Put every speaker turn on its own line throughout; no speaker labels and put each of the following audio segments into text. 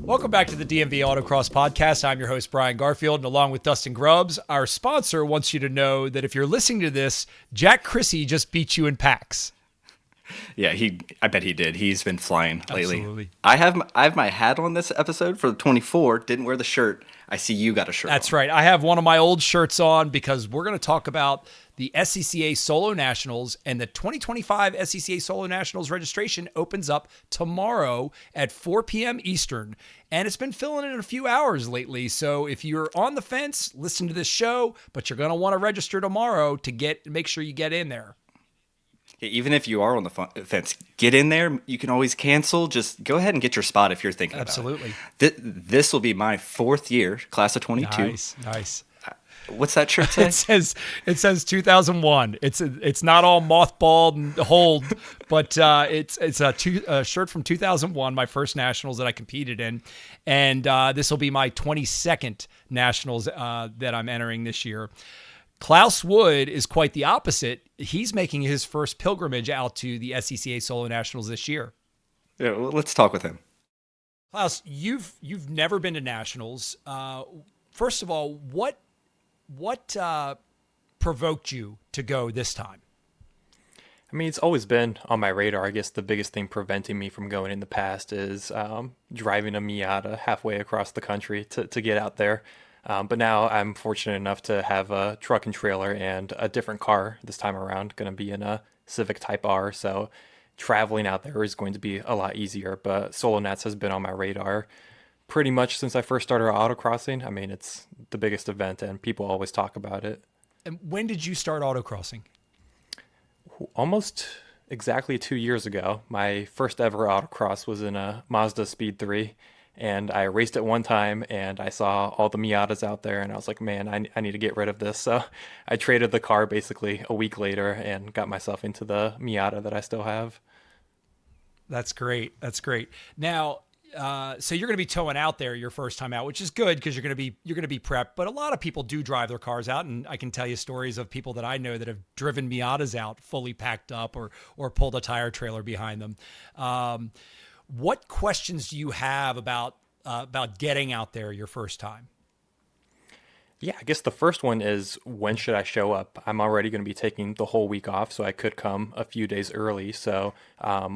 Welcome back to the DMV Autocross Podcast. I'm your host, Brian Garfield, and along with Dustin Grubbs, our sponsor wants you to know that if you're listening to this, Jack Chrissy just beat you in PAX.
Yeah, I bet he did. He's been flying lately.
Absolutely.
I have my hat on this episode for the 24. Didn't wear the shirt. I see you got a shirt.
That's
on.
right. I have one of my old shirts on because we're going to talk about the SCCA Solo Nationals, and the 2025 SCCA Solo Nationals registration opens up tomorrow at 4 p.m. Eastern. And it's been filling in a few hours lately. So if you're on the fence, listen to this show, but you're going to want to register tomorrow to make sure you get in there.
Even if you are on the fence, get in there. You can always cancel. Just go ahead and get your spot if you're thinking
Absolutely.
about it. This will be my fourth year, class of 22.
Nice.
What's that shirt say?
It says 2001. It's not all mothballed and hold, but it's a shirt from 2001, my first nationals that I competed in, and this will be my 22nd nationals that I'm entering this year. Klaus Wood is quite the opposite. He's making his first pilgrimage out to the SCCA Solo Nationals this year.
Yeah, well, let's talk with him.
Klaus, you've never been to nationals. First of all, what provoked you to go this time?
I mean, it's always been on my radar. I guess the biggest thing preventing me from going in the past is driving a Miata halfway across the country to get out there. But now I'm fortunate enough to have a truck and trailer and a different car this time around, going to be in a Civic Type R. So traveling out there is going to be a lot easier. But Solo Nats has been on my radar pretty much since I first started autocrossing. I mean, it's the biggest event and people always talk about it.
And when did you start autocrossing?
Almost exactly 2 years ago. My first ever autocross was in a Mazda Speed 3. And I raced it one time and I saw all the Miatas out there and I was like, man, I need to get rid of this. So I traded the car basically a week later and got myself into the Miata that I still have.
That's great. Now, so you're going to be towing out there your first time out, which is good because you're going to be prepped. But a lot of people do drive their cars out, and I can tell you stories of people that I know that have driven Miatas out fully packed up or pulled a tire trailer behind them. What questions do you have about getting out there your first time?
Yeah, I guess the first one is, when should I show up? I'm already going to be taking the whole week off, so I could come a few days early. So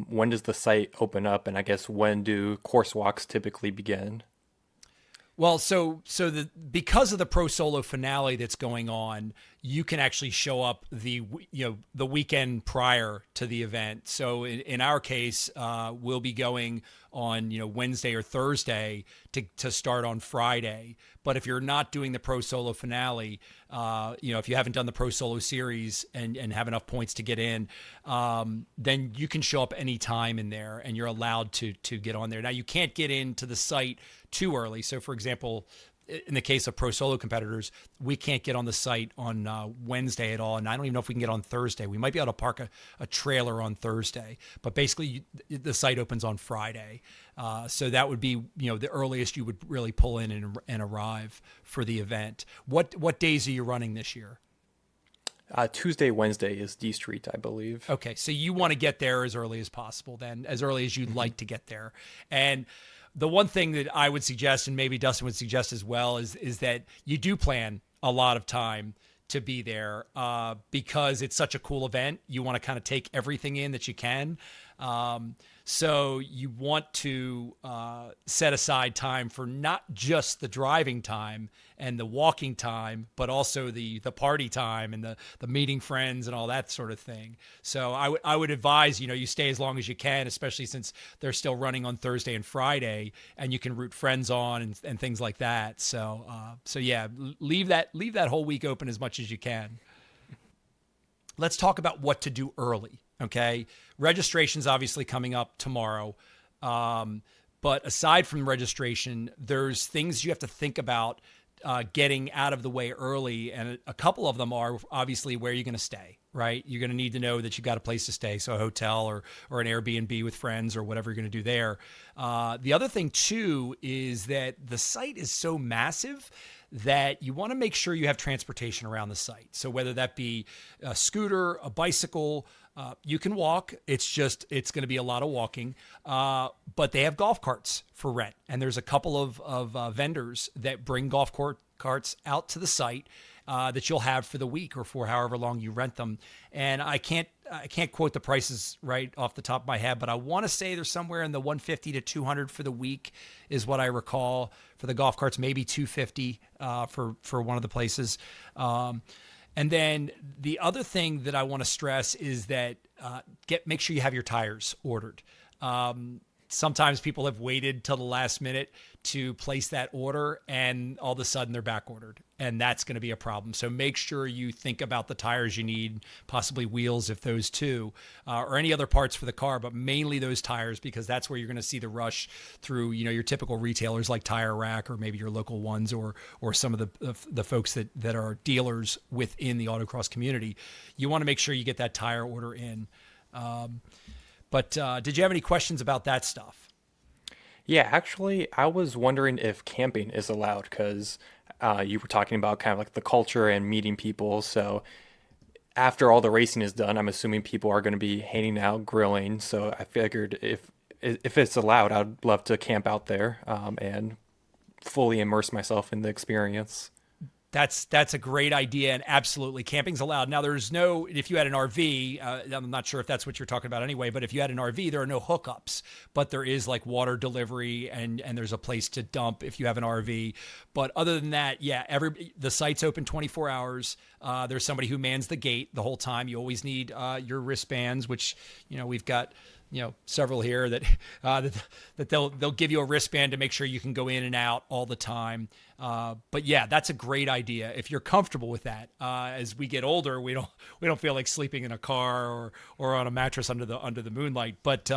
when does the site open up? And I guess when do course walks typically begin?
Well, because of the Pro Solo finale that's going on, you can actually show up the weekend prior to the event. So in our case, we'll be going on Wednesday or Thursday to start on Friday. But if you're not doing the Pro Solo finale, if you haven't done the Pro Solo series and have enough points to get in, then you can show up any time in there and you're allowed to get on there. Now, you can't get into the site too early. So, for example, in the case of Pro Solo competitors, we can't get on the site on Wednesday at all. And I don't even know if we can get on Thursday. We might be able to park a trailer on Thursday. But basically, the site opens on Friday. So that would be the earliest you would really pull in and arrive for the event. What days are you running this year?
Tuesday, Wednesday is D Street, I believe.
Okay, so you want to get there as early as possible then, as early as you'd like to get there. And the one thing that I would suggest, and maybe Dustin would suggest as well, is that you do plan a lot of time to be there because it's such a cool event. You want to kind of take everything in that you can. So you want to set aside time for not just the driving time and the walking time, but also the party time and the meeting friends and all that sort of thing. So I would advise, you stay as long as you can, especially since they're still running on Thursday and Friday and you can root friends on and things like that. So yeah, leave that whole week open as much as you can. Let's talk about what to do early. Okay. Registration's obviously coming up tomorrow. But aside from registration, there's things you have to think about getting out of the way early. And a couple of them are obviously where you're going to stay, right? You're going to need to know that you've got a place to stay. So a hotel or an Airbnb with friends or whatever you're going to do there. The other thing too is that the site is so massive that you want to make sure you have transportation around the site. So whether that be a scooter, a bicycle, You can walk. It's going to be a lot of walking. But they have golf carts for rent. And there's a couple of vendors that bring carts out to the site that you'll have for the week or for however long you rent them. And I can't quote the prices right off the top of my head, but I want to say they're somewhere in the 150 to 200 for the week is what I recall for the golf carts, maybe 250 for one of the places. And then the other thing that I want to stress is that make sure you have your tires ordered. Sometimes people have waited till the last minute to place that order, and all of a sudden they're back ordered, and that's going to be a problem. So make sure you think about the tires you need, possibly wheels if those two, or any other parts for the car, but mainly those tires, because that's where you're going to see the rush through, your typical retailers like Tire Rack or maybe your local ones or some of the folks that are dealers within the autocross community. You want to make sure you get that tire order in. But did you have any questions about that stuff?
Yeah, actually, I was wondering if camping is allowed because you were talking about kind of like the culture and meeting people. So after all the racing is done, I'm assuming people are going to be hanging out, grilling. So I figured if it's allowed, I'd love to camp out there and fully immerse myself in the experience.
That's a great idea, and absolutely, camping's allowed. Now, if you had an RV, I'm not sure if that's what you're talking about anyway, but if you had an RV, there are no hookups, but there is like water delivery and there's a place to dump if you have an RV. But other than that, yeah, the site's open 24 hours. There's somebody who mans the gate the whole time. You always need your wristbands, which, we've got several here that they'll give you a wristband to make sure you can go in and out all the time. But yeah, that's a great idea if you're comfortable with that. As we get older, we don't feel like sleeping in a car or on a mattress under the moonlight. But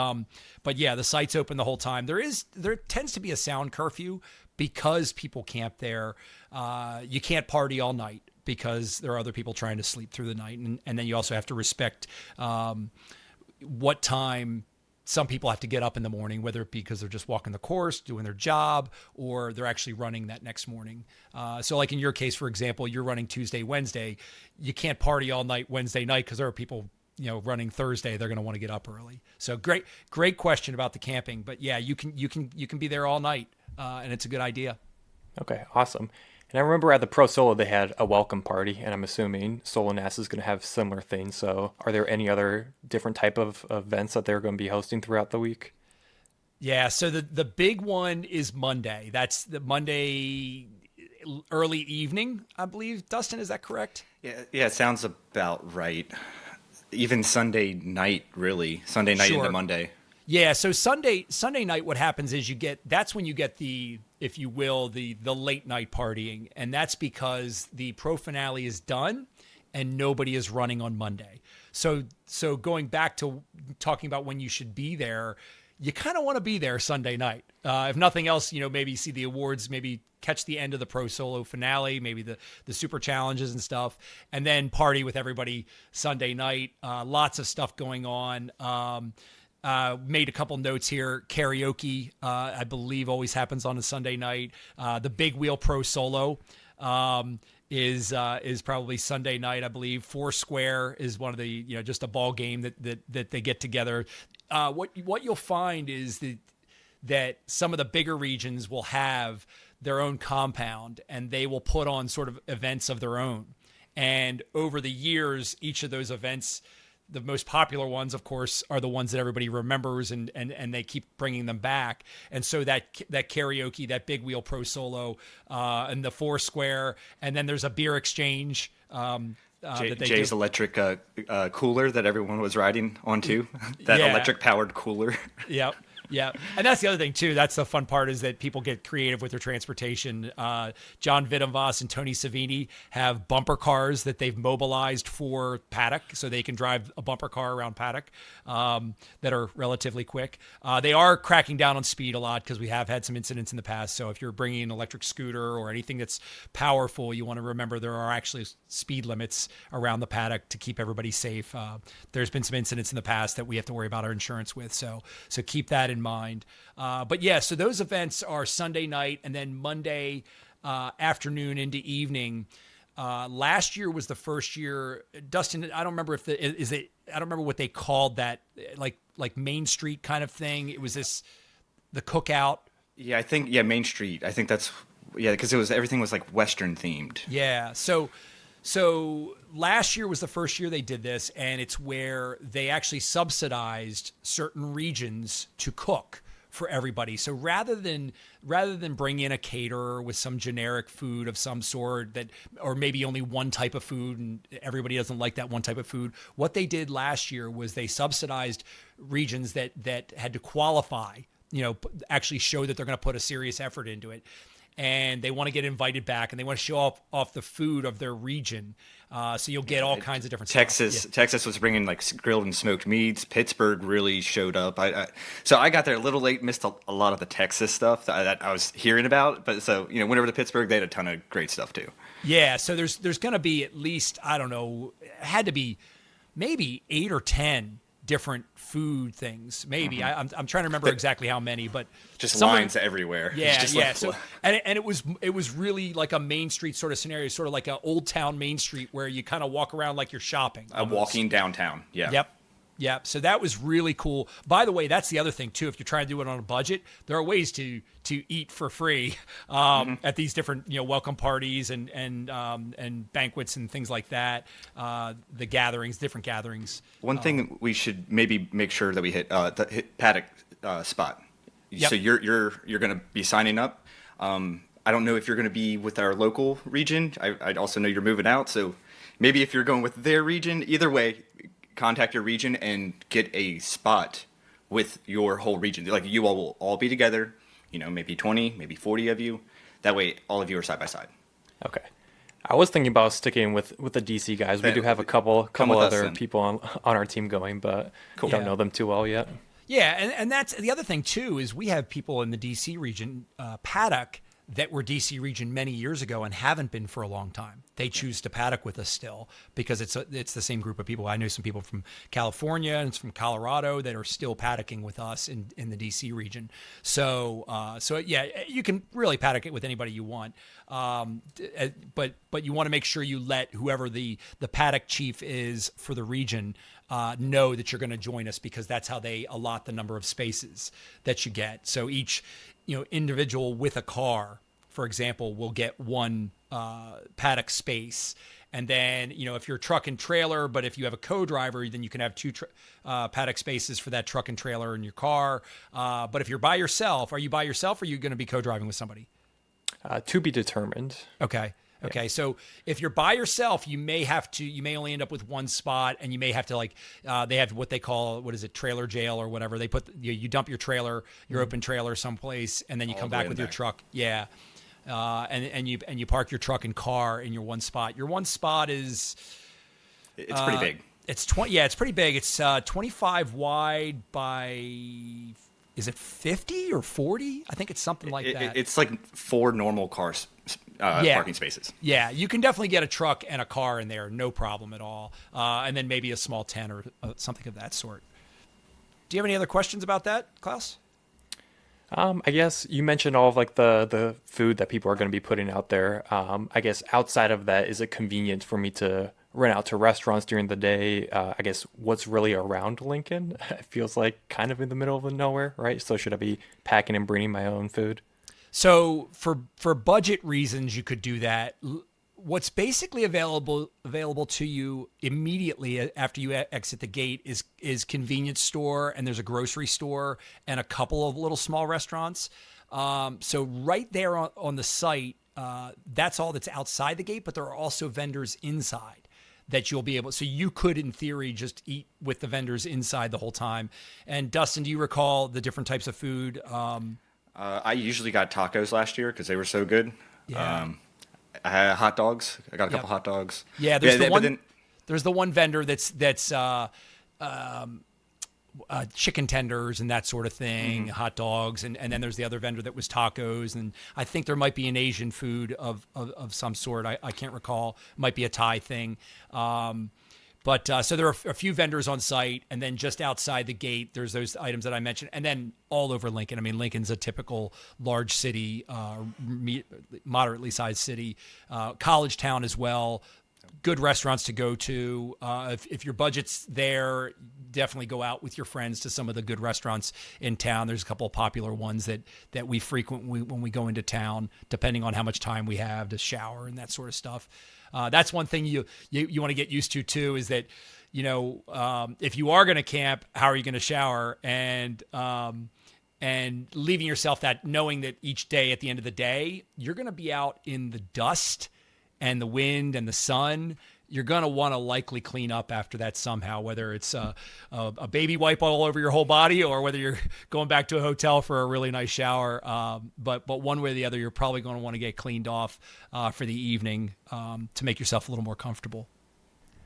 yeah, the site's open the whole time. There tends to be a sound curfew because people camp there. You can't party all night because there are other people trying to sleep through the night, and then you also have to respect what time some people have to get up in the morning, whether it be because they're just walking the course, doing their job, or they're actually running that next morning. So like in your case, for example, you're running Tuesday, Wednesday. You can't party all night Wednesday night because there are people, running Thursday. They're going to want to get up early. So great question about the camping. But yeah, you can be there all night, and it's a good idea. Okay,
awesome. And I remember at the Pro Solo, they had a welcome party, and I'm assuming Solo Nass is going to have similar things. So are there any other different type of events that they're going to be hosting throughout the week?
Yeah, so the big one is Monday. That's the Monday early evening, I believe. Dustin, is that correct?
Yeah, it sounds about right. Even Sunday night, really. Sunday night into Monday.
Yeah, so Sunday night, what happens is that's when you get the, if you will, the late night partying, and that's because the pro finale is done and nobody is running on Monday. So going back to talking about when you should be there, you kind of want to be there Sunday night. If nothing else, maybe see the awards, maybe catch the end of the Pro Solo finale, maybe the super challenges and stuff, and then party with everybody Sunday night. Lots of stuff going on. Made a couple notes here. Karaoke, I believe, always happens on a Sunday night. The Big Wheel Pro Solo is probably Sunday night, I believe. Foursquare is one of the just a ball game that they get together. What you'll find is that some of the bigger regions will have their own compound, and they will put on sort of events of their own. And over the years, each of those events, the most popular ones, of course, are the ones that everybody remembers, and they keep bringing them back. And so that karaoke, that Big Wheel Pro Solo, and the Foursquare, and then there's a beer exchange.
Jay's electric cooler that everyone was riding onto, that electric powered cooler.
Yep. Yeah. And that's the other thing too. That's the fun part, is that people get creative with their transportation. John Vittenvoss and Tony Savini have bumper cars that they've mobilized for paddock, so they can drive a bumper car around paddock that are relatively quick. They are cracking down on speed a lot because we have had some incidents in the past. So if you're bringing an electric scooter or anything that's powerful, you want to remember there are actually speed limits around the paddock to keep everybody safe. There's been some incidents in the past that we have to worry about our insurance with. So keep that in mind. But yeah, so those events are Sunday night, and then Monday afternoon into evening. Last year was the first year. Dustin, I don't remember if I don't remember what they called that, like Main Street kind of thing. It was the cookout.
Yeah, I think Main Street. I think that's because everything was like Western themed.
Yeah. So last year was the first year they did this, and it's where they actually subsidized certain regions to cook for everybody. So rather than bring in a caterer with some generic food of some sort or maybe only one type of food and everybody doesn't like that one type of food, what they did last year was they subsidized regions that had to qualify, actually show that they're going to put a serious effort into it. And they want to get invited back, and they want to show off the food of their region. So you'll get all kinds of different stuff.
Texas was bringing like grilled and smoked meats. Pittsburgh really showed up. So I got there a little late, missed a lot of the Texas stuff that I was hearing about. But so whenever to Pittsburgh, they had a ton of great stuff too.
Yeah. So there's going to be at least, I don't know, it had to be maybe 8 or 10 different food things. Maybe I'm trying to remember exactly how many, but
just lines everywhere.
Yeah, yeah. So and it was really like a Main Street sort of scenario, sort of like an Old Town Main Street where you kind of walk around like you're shopping.
Walking downtown. Yeah.
Yep. So that was really cool. By the way, that's the other thing too. If you're trying to do it on a budget, there are ways to eat for free at these different welcome parties and banquets and things like that. The gatherings, different gatherings.
One thing we should maybe make sure that we hit the paddock spot.
Yep.
So you're going to be signing up. I don't know if you're going to be with our local region. I also know you're moving out, so maybe if you're going with their region, either way, contact your region and get a spot with your whole region. Like you all will all be together, maybe 20, maybe 40 of you. That way, all of you are side by side.
Okay. I was thinking about sticking with the DC guys. We do have a couple other people on our team going, but don't know them too well yet.
Yeah, and that's the other thing too is we have people in the DC region, paddock, that were DC region many years ago and haven't been for a long time. They choose to paddock with us still because it's the same group of people. I know some people from California and from Colorado that are still paddocking with us in the DC region. So yeah, you can really paddock it with anybody you want. But you want to make sure you let whoever the paddock chief is for the region know that you're going to join us, because that's how they allot the number of spaces that you get. So each individual with a car, for example, will get one paddock space. And then, if you're truck and trailer, but if you have a co-driver, then you can have two paddock spaces for that truck and trailer in your car. But if you're by yourself, are you by yourself or are you going to be co-driving with somebody?
To be determined.
Okay. Okay. So if you're by yourself, you may only end up with one spot, and you may have to they have what they call, trailer jail or whatever. They put, you dump your trailer, your open trailer someplace, and then you come back with your truck. Yeah. And you park your truck and car in your one spot. Your one spot is,
it's pretty big.
It's 20. Yeah, it's pretty big. It's 25 wide by, is it 50 or 40? I think it's something like that.
It's like 4 normal cars. Parking spaces.
Yeah, you can definitely get a truck and a car in there, no problem at all. And then maybe a small tent or something of that sort. Do you have any other questions about that, Klaus?
I guess you mentioned all of the food that people are going to be putting out there. I guess outside of that, is it convenient for me to rent out to restaurants during the day? I guess what's really around Lincoln? It feels like kind of in the middle of nowhere, right? So should I be packing and bringing my own food? So
for budget reasons, you could do that. What's basically available to you immediately after you exit the gate is convenience store, and there's a grocery store and a couple of little small restaurants. So right there on the site, that's all that's outside the gate, but there are also vendors inside that you'll be able. So you could, in theory, just eat with the vendors inside the whole time. And Dustin, do you recall the different types of food?
I usually got tacos last year because they were so good.
Yeah.
I had hot dogs. I got a couple hot dogs.
Yeah, there's the one vendor that's chicken tenders and that sort of thing, hot dogs, and then there's the other vendor that was tacos, and I think there might be an Asian food of some sort. I can't recall. It might be a Thai thing. But so there are a few vendors on site, and then just outside the gate, there's those items that I mentioned, and then all over Lincoln. I mean, Lincoln's a typical large city, moderately sized city, college town as well. Good restaurants to go to. If your budget's there, definitely go out with your friends to some of the good restaurants in town. There's a couple of popular ones that we frequent when we go into town, depending on how much time we have to shower and that sort of stuff. That's one thing you want to get used to too, is that, if you are going to camp, how are you going to shower? And leaving yourself that, knowing that each day at the end of the day, you're going to be out in the dust and the wind and the sun. You're going to want to likely clean up after that somehow, whether it's a baby wipe all over your whole body or whether you're going back to a hotel for a really nice shower. But one way or the other, you're probably going to want to get cleaned off for the evening to make yourself a little more comfortable.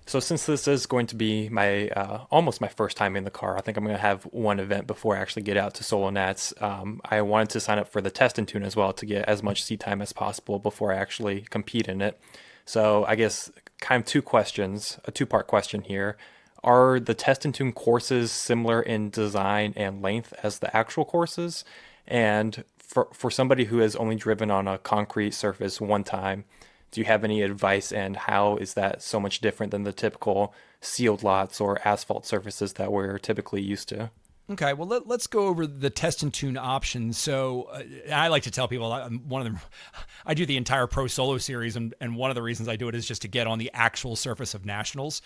So since this is going to be my almost my first time in the car, I think I'm going to have one event before I actually get out to Solo Nats. I wanted to sign up for the test and tune as well to get as much seat time as possible before I actually compete in it. So I guess kind of two questions, a two-part question here. Are the test and tune courses similar in design and length as the actual courses? And for somebody who has only driven on a concrete surface one time, do you have any advice, and how is that so much different than the typical sealed lots or asphalt surfaces that we're typically used to?
Okay, well, let's go over the test and tune options. So I like to tell people, I do the entire Pro Solo series, and one of the reasons I do it is just to get on the actual surface of Nationals,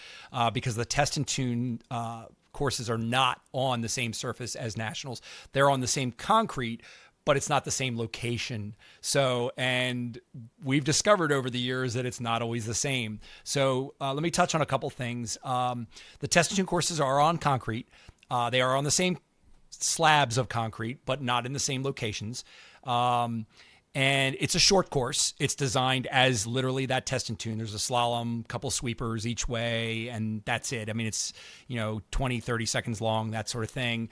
because the test and tune courses are not on the same surface as Nationals. They're on the same concrete, but it's not the same location. So, and we've discovered over the years that it's not always the same. So let me touch on a couple things. The test and tune courses are on concrete. They are on the same slabs of concrete, but not in the same locations. And it's a short course. It's designed as literally that test and tune. There's a slalom, couple sweepers each way, and that's it. I mean, it's, 20, 30 seconds long, that sort of thing.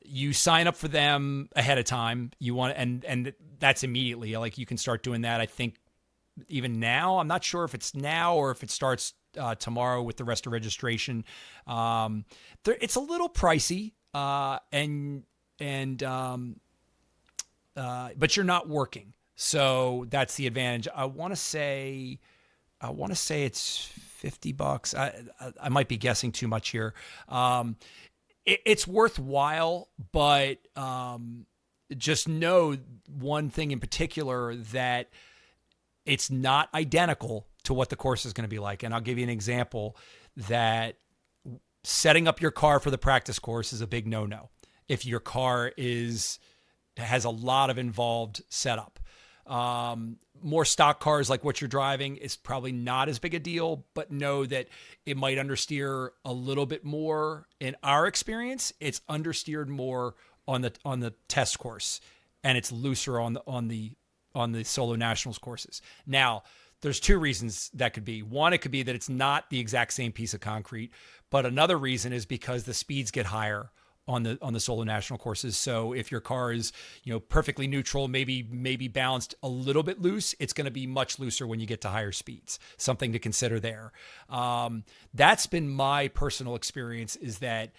You sign up for them ahead of time. You want, and that's immediately, like, you can start doing that. I think even now, I'm not sure if it's now or if it starts tomorrow with the rest of registration. It's a little pricey, but you're not working. So that's the advantage. I want to say it's $50. I might be guessing too much here. It's worthwhile, but just know one thing in particular, that it's not identical to what the course is going to be like. And I'll give you an example, that setting up your car for the practice course is a big no-no. If your car has a lot of involved setup. More stock cars like what you're driving is probably not as big a deal, but know that it might understeer a little bit more. In our experience, it's understeered more on the test course, and it's looser on the Solo Nationals courses. Now, there's two reasons that could be. One, it could be that it's not the exact same piece of concrete, but another reason is because the speeds get higher on the Solo National courses. So if your car is, perfectly neutral, maybe balanced a little bit loose, it's going to be much looser when you get to higher speeds. Something to consider there. That's been my personal experience, is that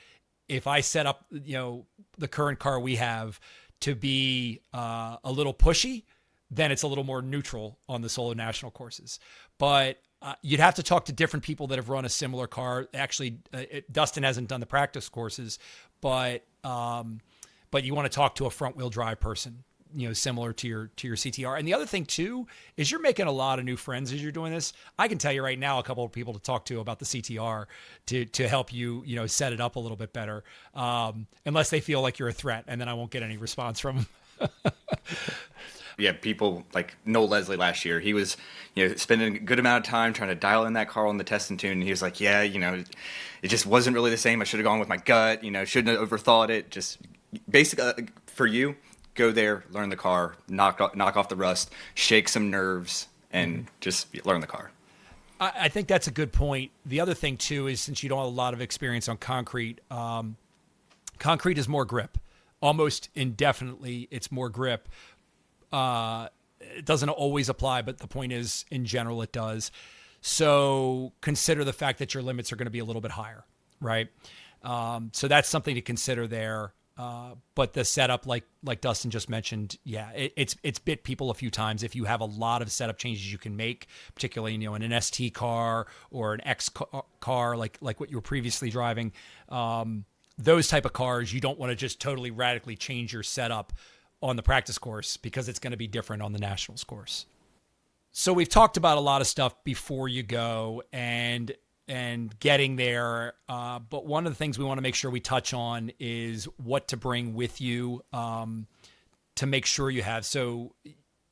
if I set up, the current car we have to be a little pushy, then it's a little more neutral on the Solo National courses. But you'd have to talk to different people that have run a similar car. Actually, Dustin hasn't done the practice courses, but you want to talk to a front wheel drive person, similar to your CTR. And the other thing too is you're making a lot of new friends as you're doing this. I can tell you right now a couple of people to talk to about the CTR to help you, set it up a little bit better. Unless they feel like you're a threat, and then I won't get any response from them.
Yeah, people like Noel Leslie last year, he was, spending a good amount of time trying to dial in that car on the test and tune. And he was like, yeah, it just wasn't really the same. I should have gone with my gut, shouldn't have overthought it. Just basically for you, go there, learn the car, knock off the rust, shake some nerves, and just learn the car.
I think that's a good point. The other thing too is, since you don't have a lot of experience on concrete, concrete is more grip. Almost indefinitely, it's more grip. It doesn't always apply, but the point is, in general, it does. So consider the fact that your limits are going to be a little bit higher, right? So that's something to consider there. But the setup, like Dustin just mentioned, it's bit people a few times. If you have a lot of setup changes you can make, particularly in an ST car or an X car, like what you were previously driving, those type of cars, you don't want to just totally radically change your setup on the practice course because it's going to be different on the nationals course. So we've talked about a lot of stuff before you go and getting there. But one of the things we want to make sure we touch on is what to bring with you to make sure you have. So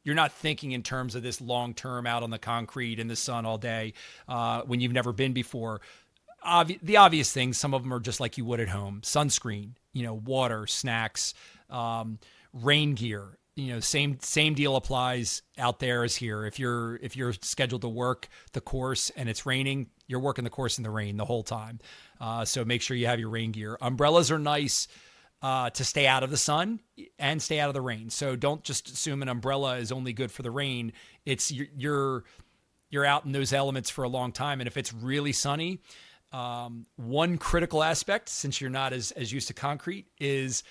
you're not thinking in terms of this long-term out on the concrete in the sun all day when you've never been before. The obvious things, some of them are just like you would at home: sunscreen, water, snacks, rain gear. Same deal applies out there as here. If you're scheduled to work the course and it's raining, you're working the course in the rain the whole time. So make sure you have your rain gear. Umbrellas are nice to stay out of the sun and stay out of the rain. So don't just assume an umbrella is only good for the rain. It's you're out in those elements for a long time. And if it's really sunny, one critical aspect, since you're not as used to concrete, is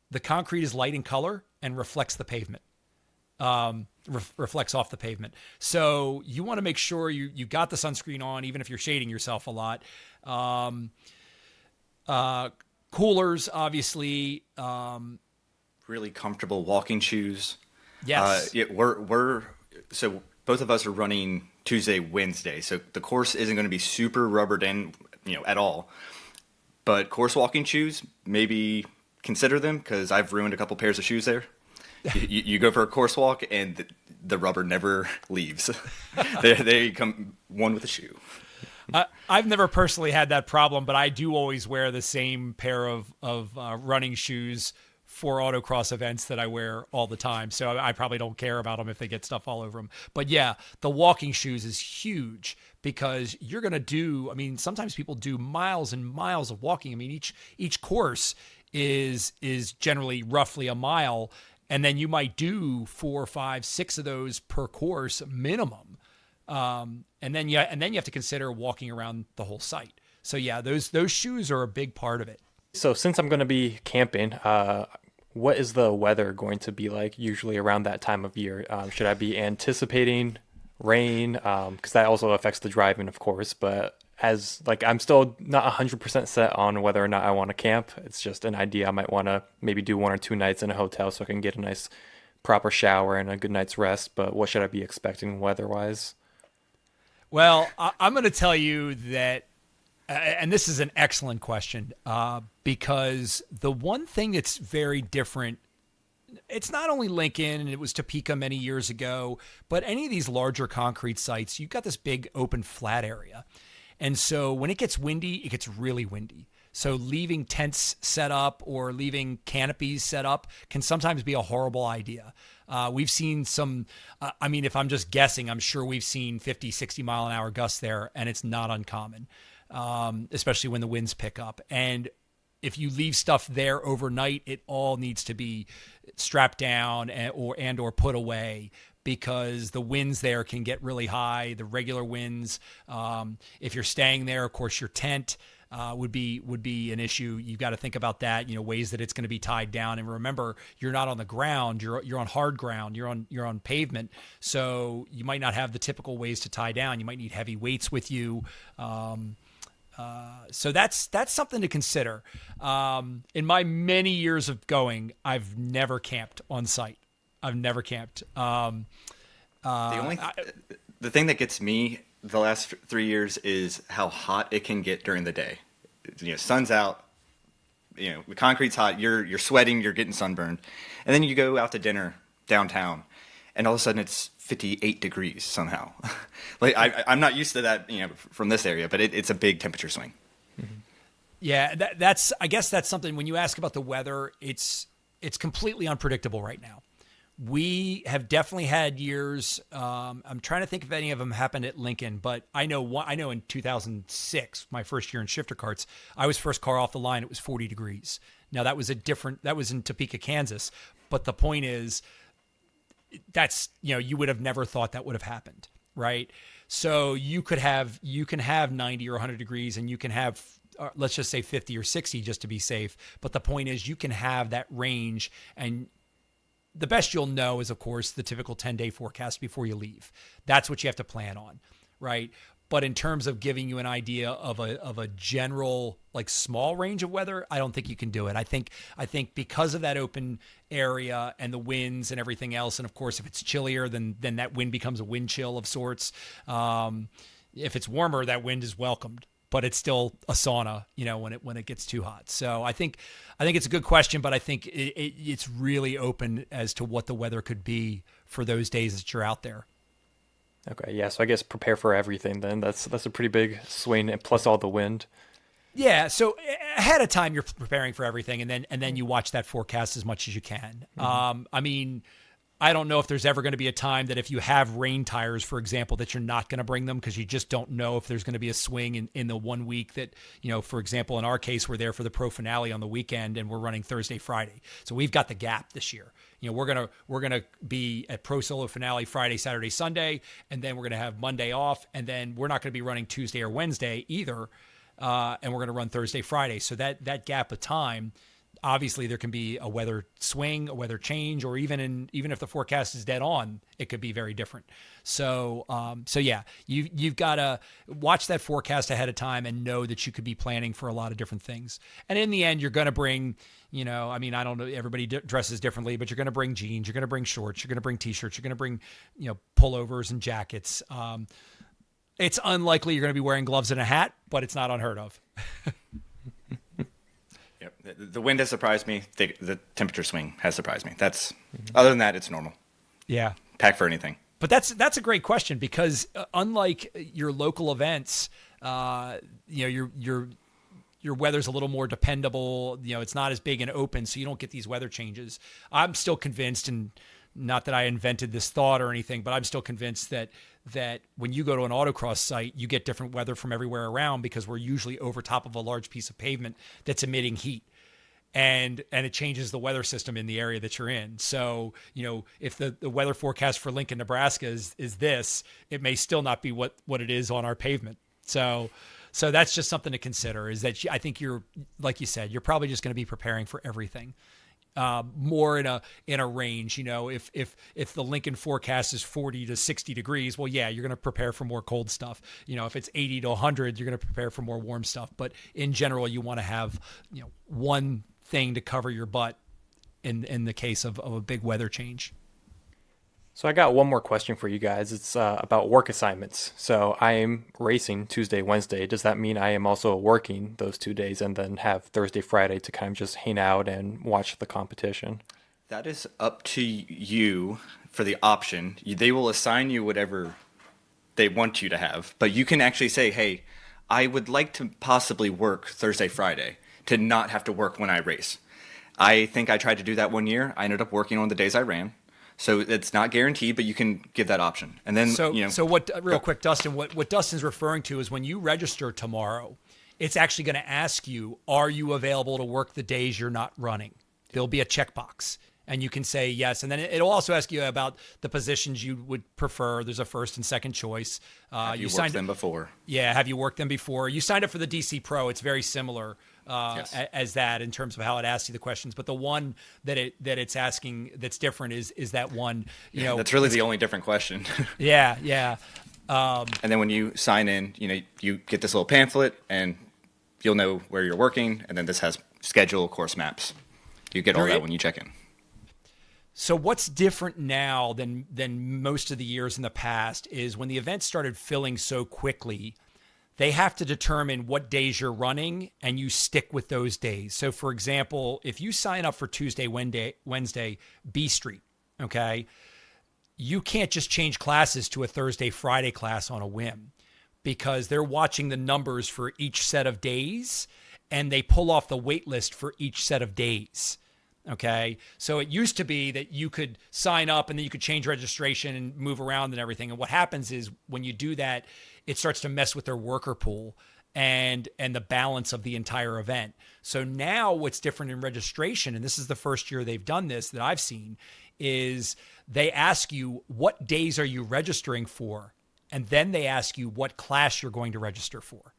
the concrete is light in color and reflects the pavement, reflects off the pavement. So you want to make sure you got the sunscreen on, even if you're shading yourself a lot. Coolers, obviously.
Really comfortable walking shoes.
Yes.
So both of us are running Tuesday, Wednesday. So the course isn't going to be super rubbered in, at all. But course walking shoes, maybe consider them, because I've ruined a couple pairs of shoes there. You go for a course walk and the rubber never leaves. They come one with a shoe.
I've never personally had that problem, but I do always wear the same pair of running shoes for autocross events that I wear all the time. So I probably don't care about them if they get stuff all over them. But yeah, the walking shoes is huge, because you're going to do, sometimes people do miles and miles of walking. Each course is generally roughly a mile, and then you might do 4, 5, 6 of those per course minimum. And then you have to consider walking around the whole site. So yeah, those shoes are a big part of it.
So since I'm going to be camping, what is the weather going to be like usually around that time of year? Should I be anticipating rain? Because that also affects the driving, of course, but I'm still not 100% set on whether or not I want to camp. It's just an idea. I might want to maybe do 1 or 2 nights in a hotel so I can get a nice proper shower and a good night's rest. But what should I be expecting weather-wise?
Well, I'm going to tell you that, and this is an excellent question, because the one thing that's very different, it's not only Lincoln, and it was Topeka many years ago, but any of these larger concrete sites, you've got this big open flat area. And so when it gets windy, it gets really windy. So leaving tents set up or leaving canopies set up can sometimes be a horrible idea. We've seen some, if I'm just guessing, I'm sure we've seen 50, 60 mile an hour gusts there, and it's not uncommon, especially when the winds pick up. And if you leave stuff there overnight, it all needs to be strapped down or put away, because the winds there can get really high, the regular winds. If you're staying there, of course, your tent would be an issue. You've got to think about that, ways that it's going to be tied down. And remember, you're not on the ground, you're on hard ground, you're on pavement. So you might not have the typical ways to tie down. You might need heavy weights with you. So that's something to consider. In my many years of going, I've never camped on site. I've never camped. The
thing that gets me the last 3 years is how hot it can get during the day. Sun's out, the concrete's hot, you're sweating, you're getting sunburned. And then you go out to dinner downtown, and all of a sudden it's 58 degrees somehow. I'm not used to that, from this area, but it's a big temperature swing.
Mm-hmm. Yeah, I guess that's something, when you ask about the weather, it's completely unpredictable right now. We have definitely had years. I'm trying to think if any of them happened at Lincoln, but I know in 2006, my first year in shifter carts, I was first car off the line. It was 40 degrees. Now that was in Topeka, Kansas. But the point is, that's, you would have never thought that would have happened, right? So you can have 90 or 100 degrees, and you can have, let's just say 50 or 60 just to be safe. But the point is, you can have that range, and the best you'll know is, of course, the typical 10-day forecast before you leave. That's what you have to plan on, right? But in terms of giving you an idea of a general, like, small range of weather, I don't think you can do it. I think because of that open area and the winds and everything else, and of course, if it's chillier, then that wind becomes a wind chill of sorts. If it's warmer, that wind is welcomed, but it's still a sauna, when it gets too hot. So I think it's a good question, but I think it's really open as to what the weather could be for those days that you're out there.
Okay, yeah. So I guess prepare for everything then. That's a pretty big swing, and plus all the wind.
Yeah. So ahead of time, you're preparing for everything, and then you watch that forecast as much as you can. I mean, I don't know if there's ever going to be a time that if you have rain tires, for example, that you're not going to bring them because you just don't know if there's going to be a swing in the 1 week that, for example, in our case, we're there for the pro finale on the weekend and we're running Thursday, Friday. So we've got the gap this year. We're going to be at pro solo finale Friday, Saturday, Sunday, and then we're going to have Monday off. And then we're not going to be running Tuesday or Wednesday either. And we're going to run Thursday, Friday. So that gap of time, obviously there can be a weather swing, a weather change, or even if the forecast is dead on, it could be very different. So yeah, you've got to watch that forecast ahead of time and know that you could be planning for a lot of different things. And in the end, you're going to bring, I mean, I don't know, everybody dresses differently, but you're going to bring jeans, you're going to bring shorts, you're going to bring t-shirts, you're going to bring, pullovers and jackets. It's unlikely you're going to be wearing gloves and a hat, but it's not unheard of.
Yep. The wind has surprised me. The temperature swing has surprised me. Other than that, it's normal.
Yeah.
Pack for anything.
But that's a great question because unlike your local events, your weather's a little more dependable. It's not as big and open, so you don't get these weather changes. I'm still convinced, and not that I invented this thought or anything, but I'm still convinced that when you go to an autocross site, you get different weather from everywhere around because we're usually over top of a large piece of pavement that's emitting heat. And it changes the weather system in the area that you're in. So, if the weather forecast for Lincoln, Nebraska is this, it may still not be what it is on our pavement. So that's just something to consider, is that I think you're, like you said, you're probably just going to be preparing for everything. More in a range, if the Lincoln forecast is 40 to 60 degrees, well, yeah, you're going to prepare for more cold stuff. If it's 80 to 100, you're going to prepare for more warm stuff. But in general, you want to have, one thing to cover your butt in the case of a big weather change.
So I got one more question for you guys. It's about work assignments. So I am racing Tuesday, Wednesday. Does that mean I am also working those 2 days and then have Thursday, Friday to kind of just hang out and watch the competition?
That is up to you for the option. They will assign you whatever they want you to have, but you can actually say, hey, I would like to possibly work Thursday, Friday to not have to work when I race. I think I tried to do that 1 year. I ended up working on the days I ran. So it's not guaranteed, but you can give that option. And then,
So what, real quick, Dustin, what Dustin's referring to is when you register tomorrow, it's actually going to ask you, are you available to work the days you're not running? There'll be a checkbox, and you can say yes. And then it'll also ask you about the positions you would prefer. There's a first and second choice.
Have you worked them before?
Yeah, have you worked them before? You signed up for the DC Pro. It's very similar. Yes. As that in terms of how it asks you the questions, but the one that it's asking that's different is that one,
that's really the only different question.
Yeah.
And then when you sign in, you get this little pamphlet and you'll know where you're working. And then this has schedule, course maps. You get all that when you check in.
So what's different now than most of the years in the past is when the event started filling so quickly, they have to determine what days you're running and you stick with those days. So for example, if you sign up for Tuesday, Wednesday, B Street, okay, you can't just change classes to a Thursday, Friday class on a whim because they're watching the numbers for each set of days and they pull off the wait list for each set of days. Okay. So it used to be that you could sign up and then you could change registration and move around and everything. And what happens is when you do that, it starts to mess with their worker pool and the balance of the entire event. So now what's different in registration, and this is the first year they've done this that I've seen, is they ask you, what days are you registering for? and then they ask you what class you're going to register for.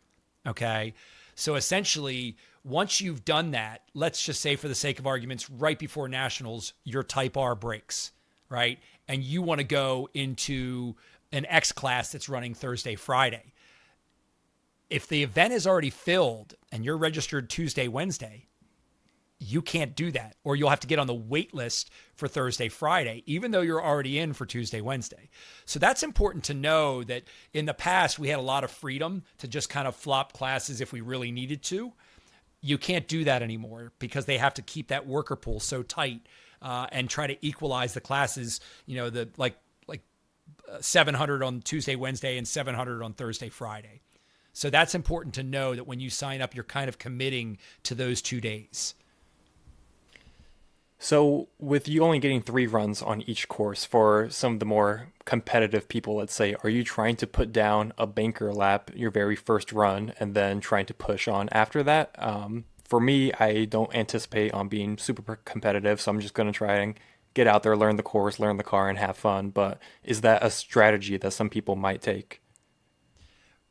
Okay. So essentially, once you've done that, let's just say for the sake of arguments, right before nationals, your type R breaks, right? And you want to go into an X class that's running Thursday, Friday. If the event is already filled and you're registered Tuesday, Wednesday, you can't do that, or you'll have to get on the wait list for Thursday, Friday, even though you're already in for Tuesday, Wednesday. So that's important to know, that in the past, we had a lot of freedom to just kind of flop classes if we really needed to. You can't do that anymore because they have to keep that worker pool so tight and try to equalize the classes, the like 700 on Tuesday, Wednesday, and 700 on Thursday, Friday. So that's important to know, that when you sign up, you're kind of committing to those 2 days.
So with you only getting 3 runs on each course, for some of the more competitive people, let's say, are you trying to put down a banker lap your very first run and then trying to push on after that? For me, I don't anticipate on being super competitive, so I'm just going to try and get out there, learn the course, learn the car, and have fun. But is that a strategy that some people might take?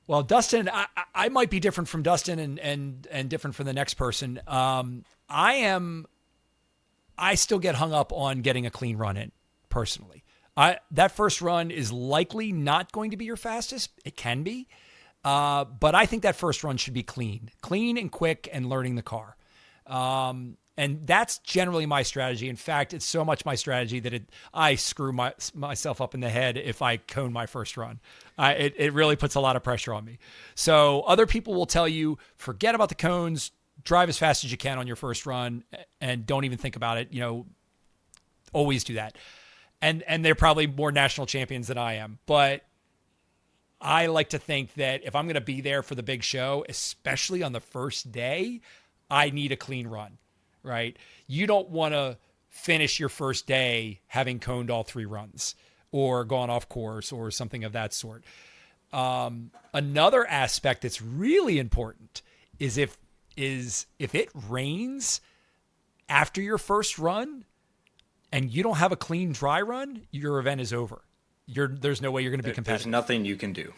Well, Dustin, I might be different from Dustin and different from the next person. I still get hung up on getting a clean run in, personally. That first run is likely not going to be your fastest. It can be. But I think that first run should be clean and quick, and learning the car. And that's generally my strategy. In fact, it's so much my strategy that I screw myself up in the head if I cone my first run. It really puts a lot of pressure on me. So other people will tell you, forget about the cones, drive as fast as you can on your first run, and don't even think about it. Always do that. And they're probably more national champions than I am. But I like to think that if I'm going to be there for the big show, especially on the first day, I need a clean run, right? You don't want to finish your first day having coned all 3 runs or gone off course or something of that sort. Another aspect that's really important is if it rains after your first run and you don't have a clean dry run, your event is over. There's no way you're going to be competitive.
There's nothing you can do.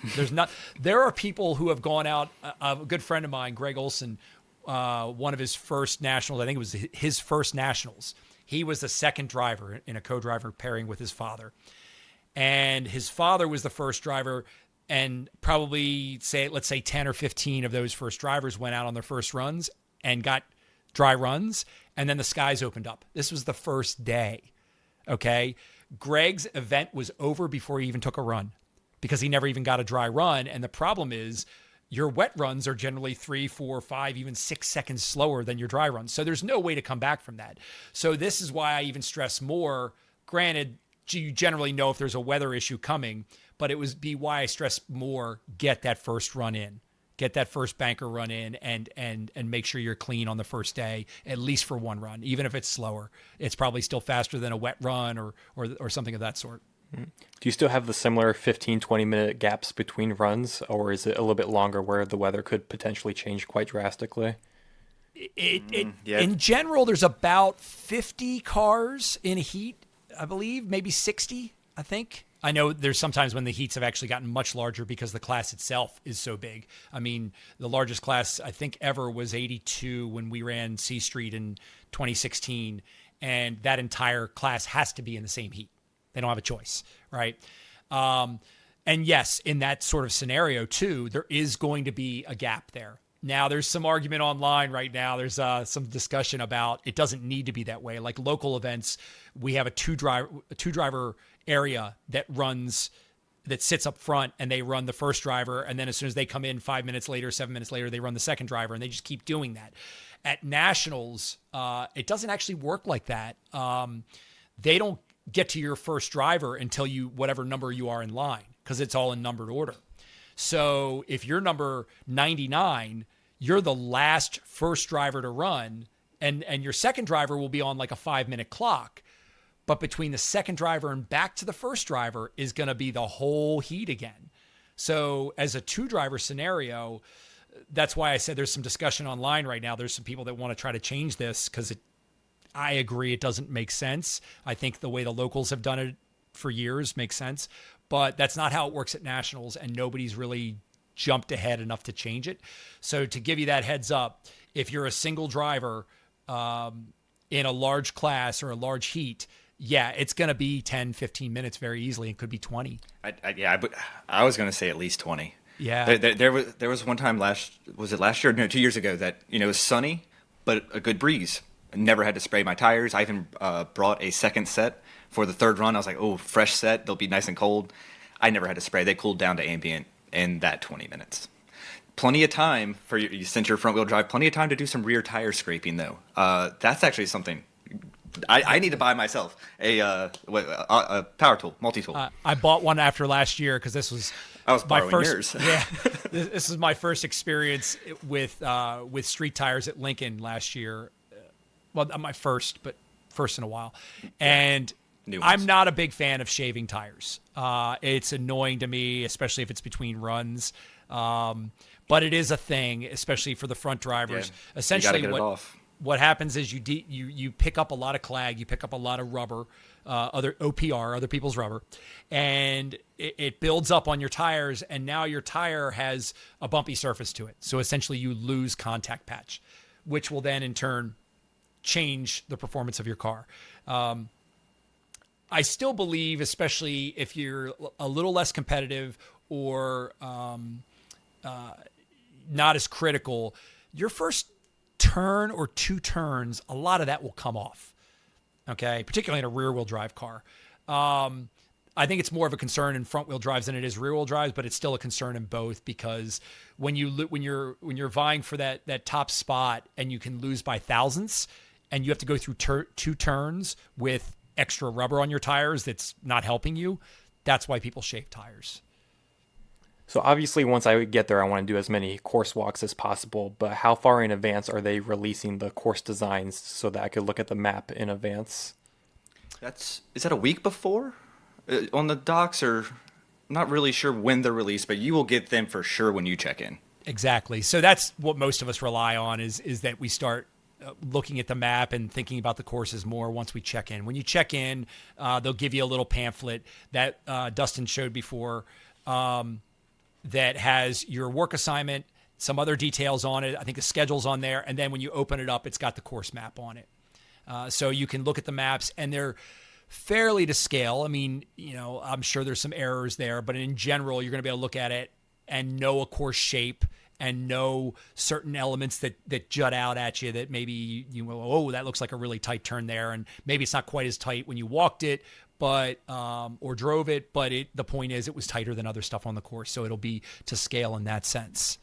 There are people who have gone out. A good friend of mine, Greg Olson, one of his first nationals, I think it was his first nationals. He was the second driver in a co-driver pairing with his father. And his father was the first driver, and probably let's say 10 or 15 of those first drivers went out on their first runs and got dry runs, and then the skies opened up. This was the first day. Okay. Greg's event was over before he even took a run because he never even got a dry run. And the problem is your wet runs are generally 3, 4, 5, even 6 seconds slower than your dry runs. So there's no way to come back from that. So this is why I even stress more. Granted, you generally know if there's a weather issue coming, but it would be why I stress more, get that first run in, get that first banker run in, and make sure you're clean on the first day, at least for one run. Even if it's slower, it's probably still faster than a wet run or something of that sort.
Do you still have the similar 15, 20-minute gaps between runs, or is it a little bit longer where the weather could potentially change quite drastically?
In general, there's about 50 cars in a heat, I believe, maybe 60, I think. I know there's sometimes when the heats have actually gotten much larger because the class itself is so big. I mean, the largest class I think ever was 82 when we ran C Street in 2016, and that entire class has to be in the same heat. They don't have a choice, right? And yes, in that sort of scenario too, there is going to be a gap there. Now, there's some argument online right now. There's some discussion about it doesn't need to be that way. Like local events, we have a two driver area that sits up front, and they run the first driver, and then as soon as they come in 5 minutes later, 7 minutes later, they run the second driver, and they just keep doing that. At nationals, it doesn't actually work like that. They don't get to your first driver until whatever number you are in line, because it's all in numbered order. So if you're number 99, you're the last first driver to run, and your second driver will be on like a 5-minute clock. But between the second driver and back to the first driver is going to be the whole heat again. So as a 2-driver scenario, that's why I said there's some discussion online right now. There's some people that want to try to change this because I agree it doesn't make sense. I think the way the locals have done it for years makes sense. but that's not how it works at nationals, and nobody's really jumped ahead enough to change it. So to give you that heads up, if you're a single driver in a large class or a large heat, yeah, it's going to be 10, 15 minutes very easily. It could be 20.
I was going to say at least 20.
Yeah.
There was one time last year? No, 2 years ago that, it was sunny, but a good breeze. I never had to spray my tires. I even brought a second set for the third run. I was like, oh, fresh set. They'll be nice and cold. I never had to spray. They cooled down to ambient in that 20 minutes. Plenty of time for you, since you're front wheel drive, plenty of time to do some rear tire scraping though. That's actually something I need to buy myself, a power tool, multi-tool.
I bought one after last year because
I was borrowing
yours. Yeah, this is my first experience with street tires at Lincoln last year. Well, not my first, but first in a while. And I'm not a big fan of shaving tires. It's annoying to me, especially if it's between runs. But it is a thing, especially for the front drivers.
Yeah,
essentially,
get it off.
What happens is you pick up a lot of clag, you pick up a lot of rubber, other OPR, other people's rubber, and it builds up on your tires, and now your tire has a bumpy surface to it. So essentially you lose contact patch, which will then in turn change the performance of your car. I still believe, especially if you're a little less competitive or not as critical, your first turn or two turns, a lot of that will come off. Okay, particularly in a rear-wheel drive car. I think it's more of a concern in front-wheel drives than it is rear-wheel drives, but it's still a concern in both because when you're vying for that top spot and you can lose by thousandths, and you have to go through two turns with extra rubber on your tires that's not helping you, that's why people shave tires.
So obviously once I get there, I want to do as many course walks as possible, but how far in advance are they releasing the course designs so that I could look at the map in advance?
Is that a week before on the docs, or not really sure when they're released, but you will get them for sure when you check in.
Exactly. So that's what most of us rely on is that we start looking at the map and thinking about the courses more once we check in. When you check in, they'll give you a little pamphlet that Dustin showed before that has your work assignment, some other details on it. I think the schedule's on there. And then when you open it up, it's got the course map on it. So you can look at the maps, and they're fairly to scale. I mean, I'm sure there's some errors there, but in general, you're going to be able to look at it and know a course shape and know certain elements that jut out at you that maybe that looks like a really tight turn there. And maybe it's not quite as tight when you walked it, but or drove it, but the point is it was tighter than other stuff on the course, so it'll be to scale in that sense.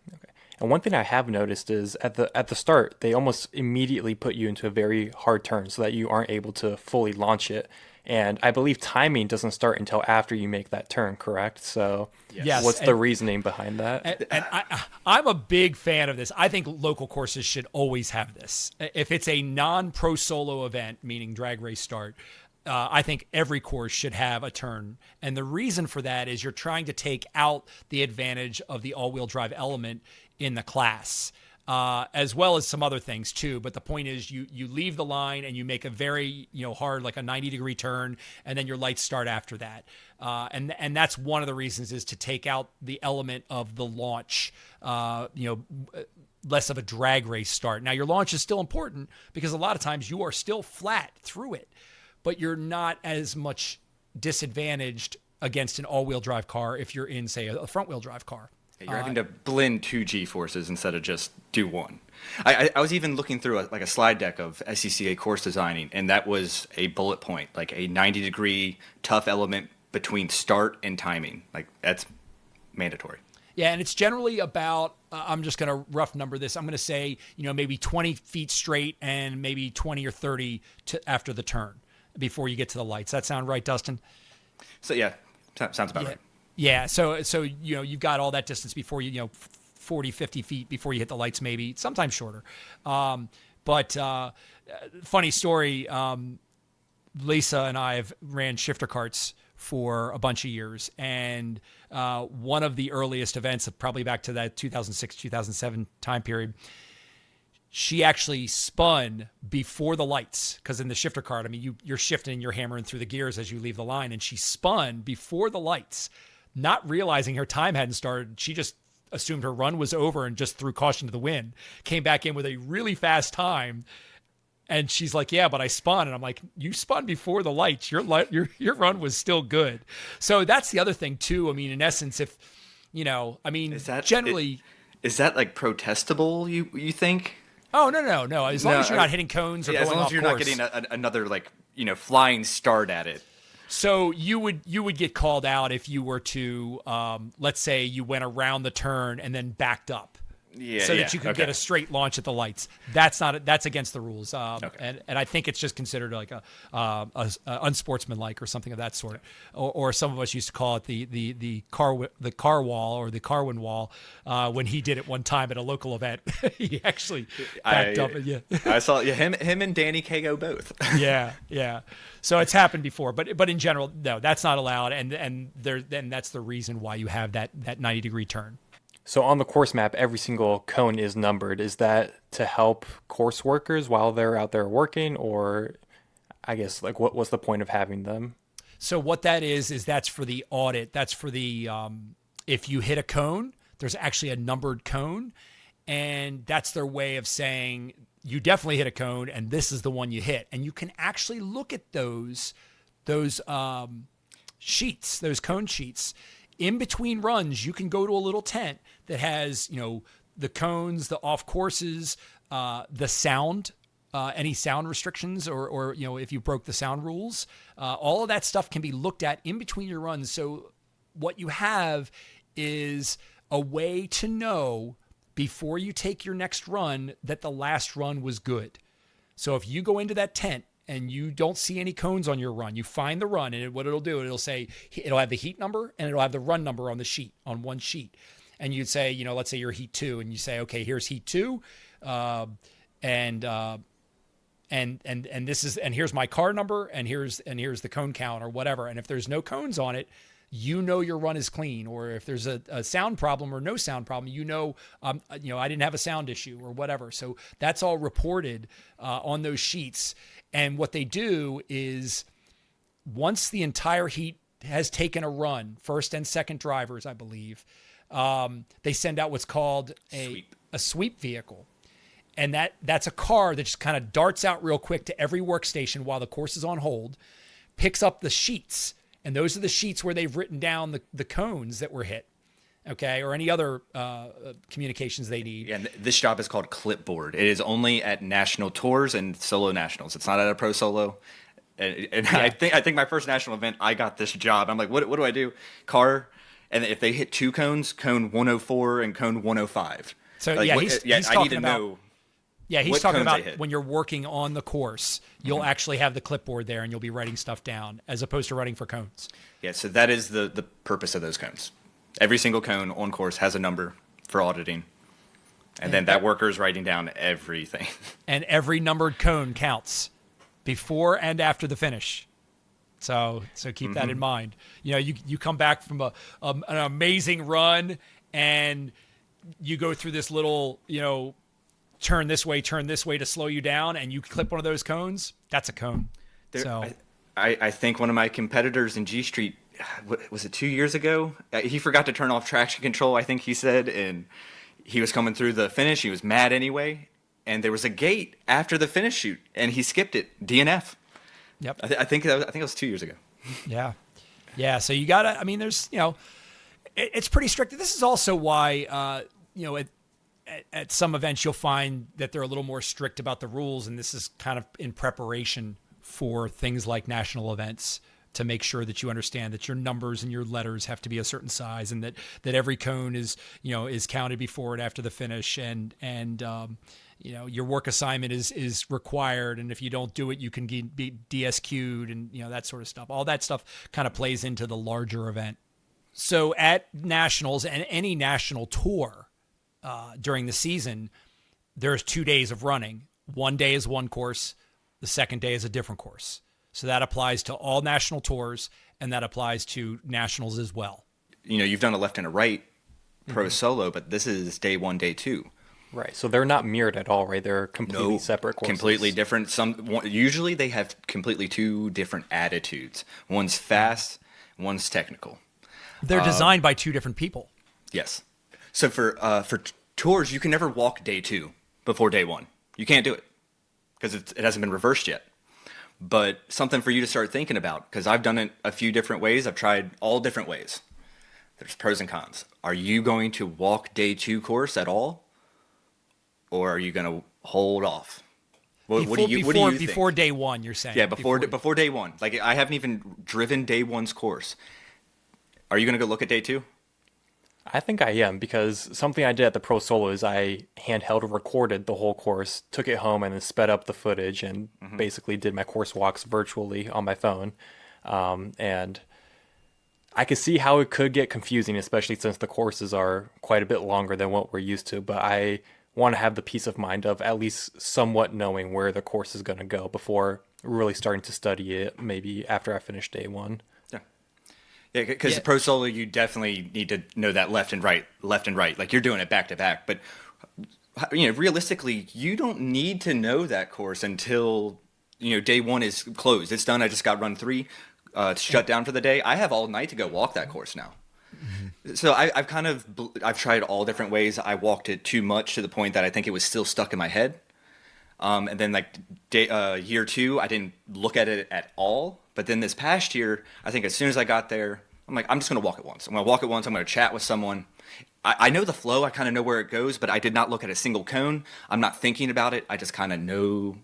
Okay. And one thing I have noticed is at the start, they almost immediately put you into a very hard turn so that you aren't able to fully launch it. And I believe timing doesn't start until after you make that turn, correct? So
yes.
What's the reasoning behind that?
And I'm a big fan of this. I think local courses should always have this. If it's a non-pro solo event, meaning drag race start, I think every course should have a turn. And the reason for that is you're trying to take out the advantage of the all-wheel drive element in the class, as well as some other things too. But the point is you leave the line and you make a very hard, like a 90-degree turn, and then your lights start after that. And that's one of the reasons is to take out the element of the launch, less of a drag race start. Now your launch is still important because a lot of times you are still flat through it, but you're not as much disadvantaged against an all-wheel drive car if you're in, say, a front-wheel drive car.
You're having to blend two G-forces instead of just do one. I was even looking through a slide deck of SCCA course designing, and that was a bullet point, like a 90-degree tough element between start and timing. Like, that's mandatory.
Yeah, and it's generally about, I'm just going to rough number this. I'm going to say, maybe 20 feet straight and maybe 20 or 30 after the turn before you get to the lights. That sound right, Dustin?
So, yeah, sounds about right.
Yeah, so you've got all that distance before 40, 50 feet before you hit the lights, maybe, sometimes shorter. But funny story, Lisa and I have ran shifter carts for a bunch of years, and one of the earliest events, probably back to that 2006, 2007 time period, she actually spun before the lights, because in the shifter cart, I mean, you're shifting, you're hammering through the gears as you leave the line, and she spun before the lights, not realizing her time hadn't started. She just assumed her run was over and just threw caution to the wind, came back in with a really fast time. And she's like, yeah, but I spun. And I'm like, you spun before the lights. Your run was still good. So that's the other thing too. I mean, in essence, if, I mean, is that
like protestable, you think?
Oh, no. As long as you're not hitting cones or going off course.
As long as you're not getting another flying start at it.
So you would get called out if you were to, let's say you went around the turn and then backed up. That you could get a straight launch at the lights. That's against the rules. And I think it's just considered like a unsportsmanlike or something of that sort. Or some of us used to call it the car wall or the Carwin wall when he did it one time at a local event. He actually backed up. Yeah,
I saw him and Danny Kago both.
Yeah. So it's happened before, but in general, no, that's not allowed. And that's the reason why you have that 90-degree turn.
So on the course map, every single cone is numbered. Is that to help course workers while they're out there working, or I guess what's the point of having them?
So what that is that's for the audit. That's for the if you hit a cone, there's actually a numbered cone, and that's their way of saying you definitely hit a cone, and this is the one you hit. And you can actually look at those sheets, those cone sheets. In between runs, you can go to a little tent that has, the cones, the off courses, the sound, any sound restrictions, or if you broke the sound rules, all of that stuff can be looked at in between your runs. So what you have is a way to know before you take your next run that the last run was good. So if you go into that tent and you don't see any cones on your run, you find the run, and what it'll do, it'll have the heat number and it'll have the run number on the sheet, on one sheet. And you'd say, let's say you're heat 2, and you say, okay, here's heat 2, and here's my car number, and here's the cone count or whatever. And if there's no cones on it, your run is clean. Or if there's a sound problem or no sound problem, I didn't have a sound issue or whatever. So that's all reported on those sheets. And what they do is once the entire heat has taken a run, first and second drivers, I believe, they send out what's called a sweep vehicle. And that's a car that just kind of darts out real quick to every workstation while the course is on hold, picks up the sheets. And those are the sheets where they've written down the cones that were hit. Okay, or any other communications they need.
Yeah, and this job is called Clipboard. It is only at national tours and solo nationals. It's not at a pro solo. And yeah. I think my first national event, I got this job. I'm like, what do I do? Car, and if they hit 2 cones, cone 104 and cone 105.
So he's
I need to know.
Yeah, he's talking about when you're working on the course, you'll actually have the clipboard there and you'll be writing stuff down as opposed to writing for cones.
Yeah, so that is the purpose of those cones. Every single cone on course has a number for auditing. And then that worker is writing down everything. And
every numbered cone counts before and after the finish. So keep that in mind. You come back from an amazing run and you go through this little, turn this way to slow you down, and you clip one of those cones. That's a cone.
I think one of my competitors in G Street, was it 2 years ago? He forgot to turn off traction control, I think he said, and he was coming through the finish. He was mad anyway, and there was a gate after the finish shoot, and he skipped it. DNF.
Yep.
I think it was 2 years ago.
Yeah. So you gotta. I mean, there's it's pretty strict. This is also why at some events you'll find that they're a little more strict about the rules, and this is kind of in preparation for things like national events, to make sure that you understand that your numbers and your letters have to be a certain size, and that every cone is counted before and after the finish, and your work assignment is required, and if you don't do it, you can be DSQ'd, and that sort of stuff. All that stuff kind of plays into the larger event. So at nationals and any national tour during the season, there's 2 days of running. One day is one course, the second day is a different course. So that applies to all national tours, and that applies to nationals as well.
You've done a left and a right pro solo, but this is day 1, day 2.
Right. So they're not mirrored at all, right? They're completely
No,
separate courses.
completely different. Usually they have completely two different attitudes. One's fast, one's technical.
They're designed by two different people.
Yes. So for tours, you can never walk day 2 before day 1. You can't do it because it hasn't been reversed yet. But something for you to start thinking about, because I've done it a few different ways. I've tried all different ways. There's pros and cons. Are you going to walk day 2 course at all? Or are you going to hold off? What do you think?
Before day 1, you're saying?
Yeah, before day 1. Like, I haven't even driven day 1's course. Are you going to go look at day 2?
I think I am, because something I did at the Pro Solo is I handheld recorded the whole course, took it home, and then sped up the footage and basically did my course walks virtually on my phone. And I could see how it could get confusing, especially since the courses are quite a bit longer than what we're used to. But I want to have the peace of mind of at least somewhat knowing where the course is going to go before really starting to study it, maybe after I finish day 1.
Yeah, because the Pro Solo, you definitely need to know that left and right. Like, you're doing it back to back. But, realistically, you don't need to know that course until, day 1 is closed. It's done. I just got run 3. It's shut down for the day. I have all night to go walk that course now. Mm-hmm. So I've tried all different ways. I walked it too much to the point that I think it was still stuck in my head. And then year 2, I didn't look at it at all. But then this past year, I think as soon as I got there, I'm like, I'm just going to walk it once. I'm going to walk it once. I'm going to chat with someone. I know the flow. I kind of know where it goes, but I did not look at a single cone. I'm not thinking about it. I just kind of know.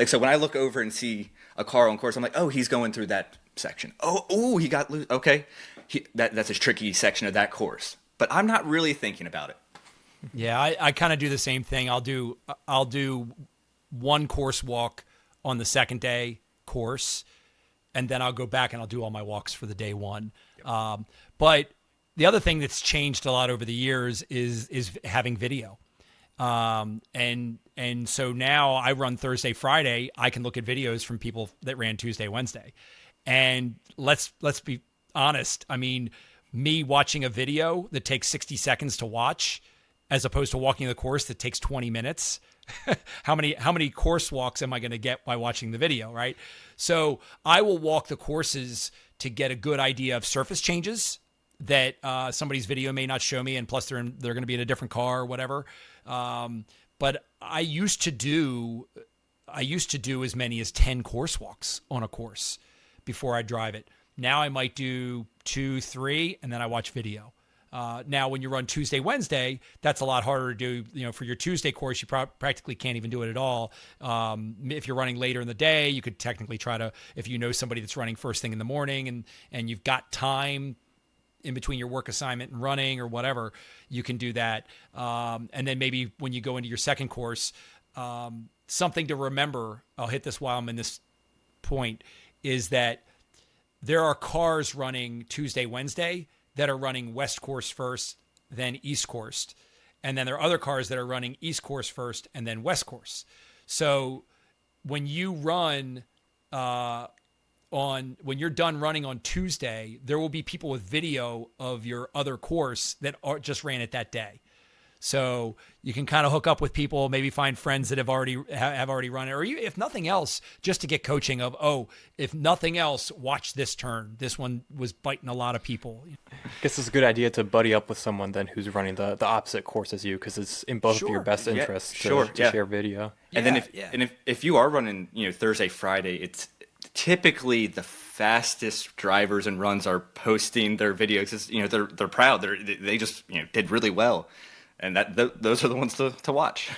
So when I look over and see a car on course, I'm like, oh, he's going through that section. Oh, he got loose. Okay. That's a tricky section of that course. But I'm not really thinking about it.
Yeah, I kind of do the same thing. I'll do one course walk on the second day course, and then I'll go back and I'll do all my walks for the day 1. Yep. But the other thing that's changed a lot over the years is having video. And so now I run Thursday, Friday. I can look at videos from people that ran Tuesday, Wednesday. And let's be honest. I mean, me watching a video that takes 60 seconds to watch as opposed to walking the course that takes 20 minutes. How many course walks am I going to get by watching the video, right? So I will walk the courses to get a good idea of surface changes that somebody's video may not show me, and plus they're going to be in a different car or whatever. But I used to do as many as 10 course walks on a course before I drive it. Now I might do 2, 3, and then I watch video. Now, when you run Tuesday, Wednesday, that's a lot harder to do. For your Tuesday course, you practically can't even do it at all. If you're running later in the day, you could technically try to, if you know somebody that's running first thing in the morning and you've got time in between your work assignment and running or whatever, you can do that. And then maybe when you go into your second course, something to remember, I'll hit this while I'm in this point, is that there are cars running Tuesday, Wednesday that are running West course first, then East course. And then there are other cars that are running East course first and then West course. So when you run when you're done running on Tuesday, there will be people with video of your other course that just ran it that day. So you can kind of hook up with people, maybe find friends that have already run it, or if nothing else, just to get coaching of, if nothing else, watch this turn. This one was biting a lot of people.
I guess it's a good idea to buddy up with someone then who's running the opposite course as you, because it's in both of your best interests to share video.
And then if you are running, Thursday, Friday, it's typically the fastest drivers and runs are posting their videos. It's, they're proud. They just did really well. And those are the ones to watch.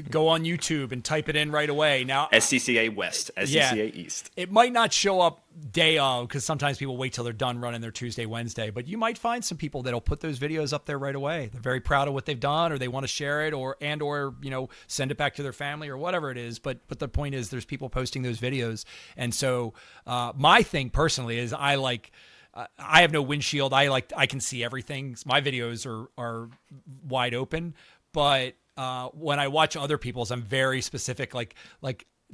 Go on YouTube and type it in right away. Now,
SCCA West, SCCA East.
It might not show up day of, because sometimes people wait till they're done running their Tuesday, Wednesday. But you might find some people that'll put those videos up there right away. They're very proud of what they've done, or they want to share it, or send it back to their family or whatever it is. But the point is, there's people posting those videos. And so my thing personally is I have no windshield. I can see everything. My videos are wide open, but when I watch other people's, I'm very specific. Like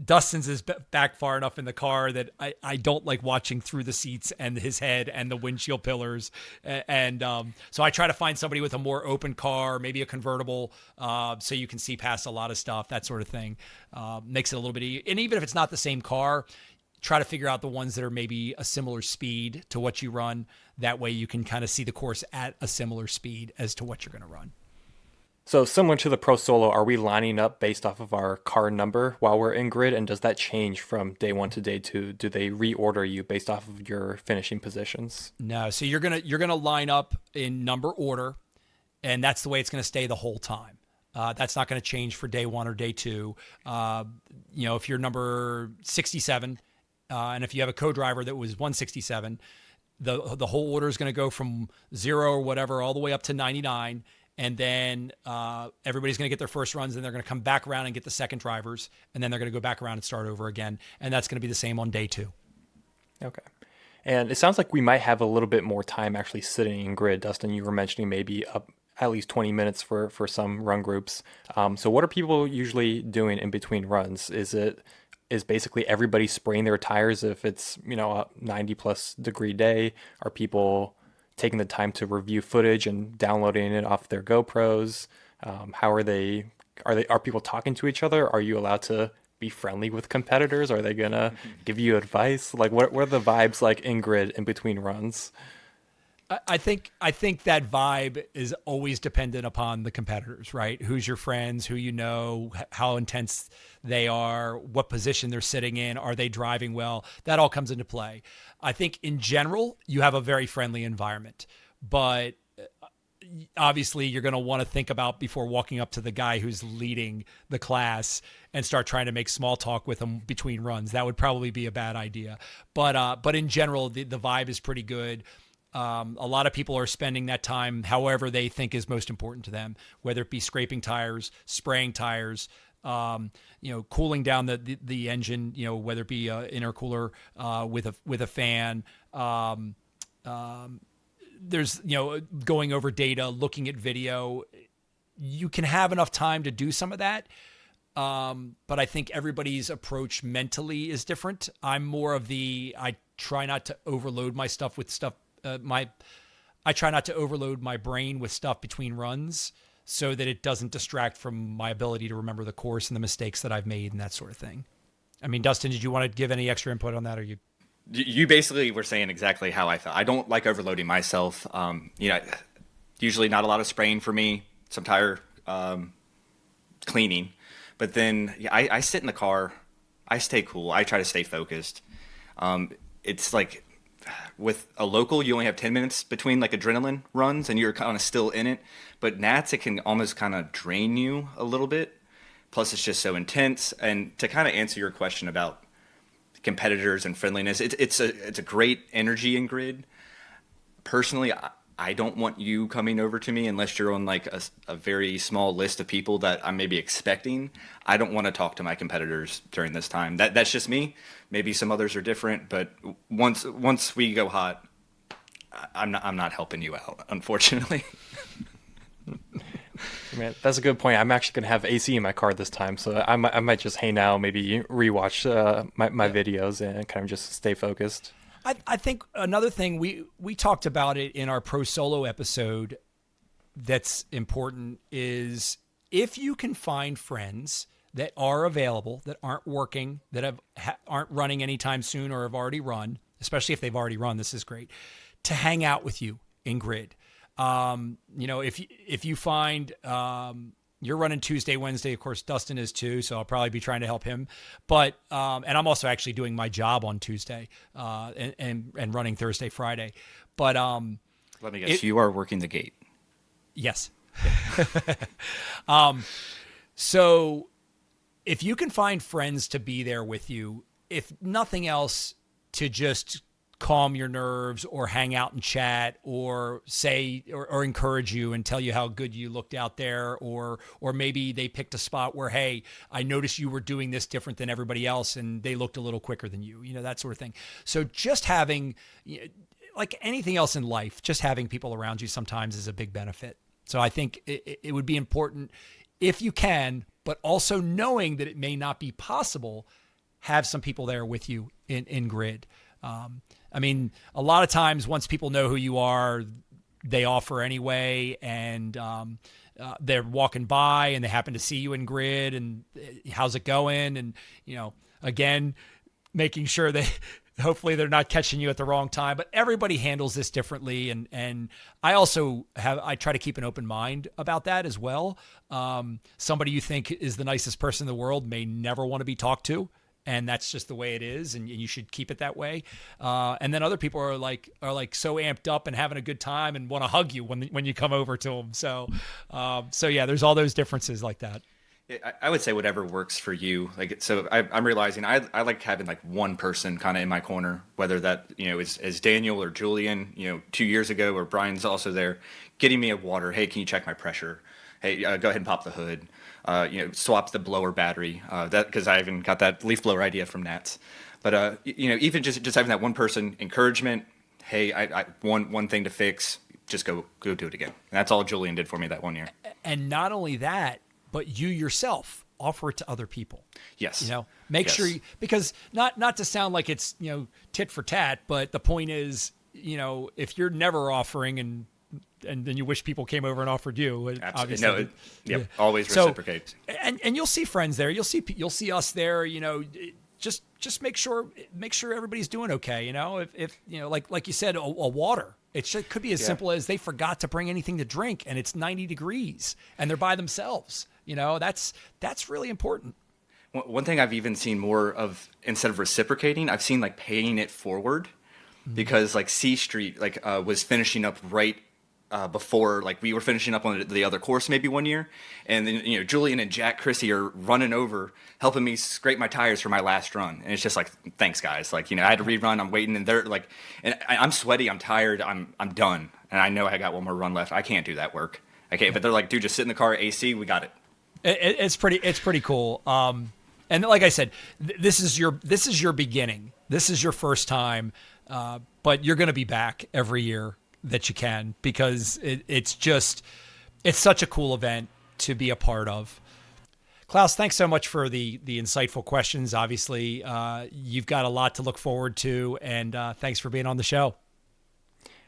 Dustin's is back far enough in the car that I don't like watching through the seats and his head and the windshield pillars. And so I try to find somebody with a more open car, maybe a convertible, so you can see past a lot of stuff, that sort of thing. Makes it a little bit easier. And even if it's not the same car, try to figure out the ones that are maybe a similar speed to what you run. That way you can kind of see the course at a similar speed as to what you're going to run.
So similar to the Pro Solo, are we lining up based off of our car number while we're in grid? And does that change from day 1 to day 2? Do they reorder you based off of your finishing positions?
No. So you're gonna line up in number order, and that's the way it's going to stay the whole time. That's not going to change for day 1 or day 2. If you're number 67, and if you have a co-driver that was 167, the whole order is going to go from 0 or whatever all the way up to 99. And then everybody's going to get their first runs, and they're going to come back around and get the second drivers, and then they're going to go back around and start over again. And that's going to be the same on day 2.
Okay. And it sounds like we might have a little bit more time actually sitting in grid. Dustin, you were mentioning maybe up at least 20 minutes for some run groups. So what are people usually doing in between runs? Is basically everybody spraying their tires if it's, a 90 plus degree day? Are people taking the time to review footage and downloading it off their GoPros? How are people talking to each other? Are you allowed to be friendly with competitors? Are they gonna give you advice? Like, what are the vibes like in grid in between runs?
I think that vibe is always dependent upon the competitors, right? Who's your friends, who you know, how intense they are, what position they're sitting in, are they driving well? That all comes into play. I think in general, you have a very friendly environment, but obviously you're going to want to think about before walking up to the guy who's leading the class and start trying to make small talk with him between runs. That would probably be a bad idea. But in general, the vibe is pretty good. A lot of people are spending that time however they think is most important to them, whether it be scraping tires, spraying tires, cooling down the engine, whether it be an intercooler with a fan. There's going over data, looking at video. You can have enough time to do some of that. But I think everybody's approach mentally is different. I'm more of I try not to overload my stuff with stuff. I try not to overload my brain with stuff between runs so that it doesn't distract from my ability to remember the course and the mistakes that I've made and that sort of thing. I mean, Dustin, did you want to give any extra input on that, or you?
You basically were saying exactly how I felt. I don't like overloading myself. Usually not a lot of spraying for me, some tire cleaning. But then I sit in the car. I stay cool. I try to stay focused. It's like with a local, you only have 10 minutes between like adrenaline runs and you're kind of still in it. But Nats, it can almost kind of drain you a little bit. Plus, it's just so intense. And to kind of answer your question about competitors and friendliness, it's a great energy in grid. Personally, I don't want you coming over to me unless you're on like a very small list of people that I'm maybe expecting. I don't want to talk to my competitors during this time. That's just me. Maybe some others are different, but once we go hot, I'm not helping you out, unfortunately.
Man, that's a good point. I'm actually going to have AC in my car this time, so I might just hang out, maybe rewatch my videos and kind of just stay focused.
I think another thing, we talked about it in our Pro Solo episode that's important is if you can find friends that are available, that aren't working, that aren't running anytime soon or have already run, especially if they've already run, this is great, to hang out with you in grid. If you find you're running Tuesday, Wednesday, of course, Dustin is too, so I'll probably be trying to help him. But and I'm also actually doing my job on Tuesday and running Thursday, Friday. But
let me guess, you are working the gate.
Yes. So if you can find friends to be there with you, if nothing else, to just calm your nerves or hang out and chat or say or encourage you and tell you how good you looked out there, or maybe they picked a spot where, hey, I noticed you were doing this different than everybody else and they looked a little quicker than you, that sort of thing. So just having, like anything else in life, just having people around you sometimes is a big benefit. So I think it would be important if you can, but also knowing that it may not be possible, have some people there with you in grid. I mean, a lot of times once people know who you are, they offer anyway, and they're walking by and they happen to see you in grid and how's it going? And, again, making sure hopefully they're not catching you at the wrong time, but everybody handles this differently. And I also I try to keep an open mind about that as well. Somebody you think is the nicest person in the world may never want to be talked to. And that's just the way it is, and you should keep it that way. And then other people are like so amped up and having a good time and want to hug you when you come over to them. So yeah, there's all those differences like that.
I would say whatever works for you. So I'm realizing I like having like one person kind of in my corner, whether that is Daniel or Julian. 2 years ago, or Brian's also there, getting me a water. Hey, can you check my pressure? Hey, go ahead and pop the hood. Swap the blower battery. That because I even got that leaf blower idea from Nats. But even just having that one person encouragement. Hey, I one thing to fix. Just go do it again. And that's all Julian did for me that 1 year.
And not only that, but you yourself offer it to other people.
Yes.
Make sure because not to sound like it's tit for tat, but the point is if you're never offering and then you wish people came over and offered you.
Absolutely. Always reciprocate.
And you'll see friends there. You'll see us there. Just make sure everybody's doing okay. If like you said, a water. It could be as simple as they forgot to bring anything to drink and it's 90 degrees and they're by themselves. That's really important.
One thing I've even seen more of, instead of reciprocating, I've seen like paying it forward, because like C Street was finishing up right before we were finishing up on the other course maybe 1 year, and then Julian and Jack Chrissy are running over helping me scrape my tires for my last run, and it's just like, thanks guys, I had to rerun, I'm waiting, and they're like, and I'm sweaty, I'm tired, I'm done, and I know I got one more run left, I can't do that work, but they're like, dude, just sit in the car, AC, we got it.
It's pretty cool. And like I said, this is your beginning. This is your first time, but you're going to be back every year that you can, because it's such a cool event to be a part of. Klaus, thanks so much for the insightful questions. Obviously, you've got a lot to look forward to, and thanks for being on the show.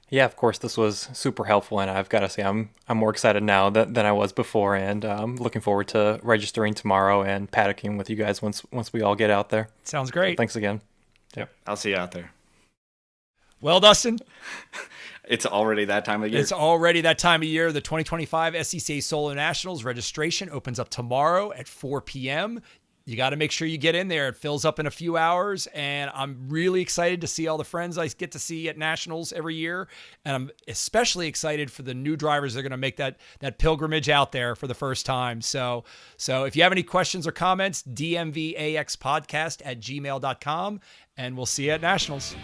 Yeah, of course, this was super helpful, and I've got to say I'm more excited now than I was before, and I'm looking forward to registering tomorrow and paddocking with you guys once we all get out there.
Sounds great.
So thanks again.
Yep, I'll see you out there.
Well, Dustin,
it's already that time of year.
It's already that time of year. The 2025 SCCA Solo Nationals registration opens up tomorrow at 4 p.m. You got to make sure you get in there. It fills up in a few hours, and I'm really excited to see all the friends I get to see at Nationals every year, and I'm especially excited for the new drivers that are going to make that pilgrimage out there for the first time. So if you have any questions or comments, dmvaxpodcast@gmail.com, and we'll see you at Nationals.